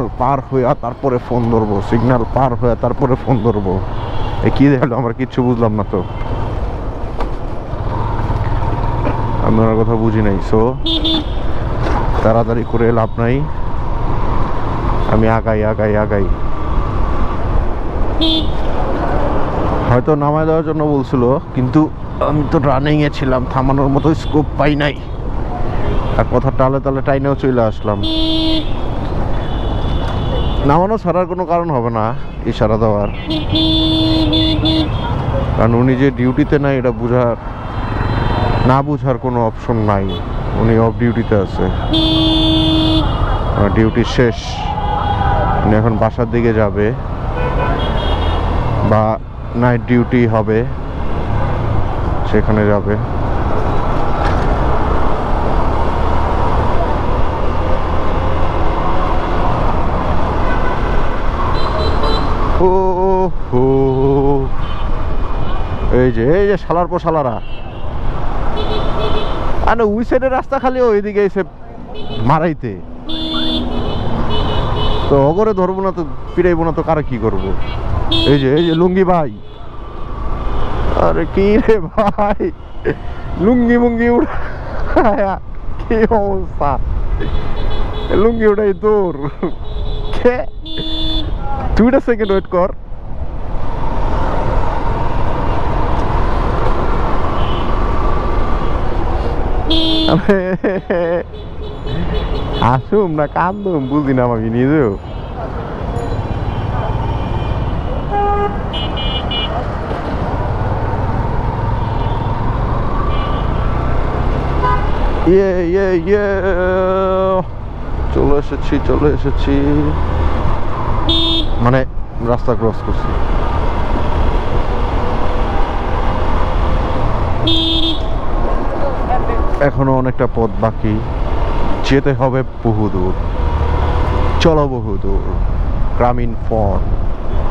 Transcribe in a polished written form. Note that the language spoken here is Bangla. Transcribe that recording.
সিগন্যাল পার হইয়া তারপরে ফোন ধরবো, সিগন্যাল পার হইয়া তারপরে ফোন ধরবো। এ কি দেখালো আমার কিচ্ছু বুঝলাম না তো, আমি ওনার কথা বুঝি নাই। সো তাড়াতাড়ি করে লাভ নাই, আমি আগাই আগাই আগাই। হয়তো নামায় দেওয়ার জন্য বলছিল, কিন্তু আমি তো রানিং এ ছিলাম, থামানোর মতো স্কোপ পাই নাই। এক কথা টালে টালে টাইনেও চলে আসলাম। নামানো ছাড়ার কোনো কারণ হবে না ইশারা দেওয়ার, কারণ উনি যে ডিউটিতে নাই এটা বুঝার, না বুঝার কোনো অপশন নাই। উনি অফ ডিউটিতে আছে, ডিউটি শেষ, উনি এখন বাসার দিকে যাবে বা নাইট ডিউটি হবে সেখানে যাবে। ও হো, এই যে শালার পর শালারা, আরে ওই সাইডের রাস্তা খালি ওইদিকে এসে মারাইতে, তো অগরে ধরবো না তো পিড়াইবো না তো কারে কি করবো। এই যে লুঙ্গি ভাই, আরে কি রে ভাই, লুঙ্গি মুঙ্গি উড়ায়া কি অবস্থা, লুঙ্গি উড়াই তোর কে, 2টা সেকেন্ড ওয়েট কর। আসুম না কান্দুম বুঝি না আমি নিজেও। চলে এসেছি, মানে রাস্তা ক্রস করছি। এখনো অনেকটা পথ বাকি, যেতে হবে বহুদূর, চলো বহুদূর। গ্রামীণ ফোন।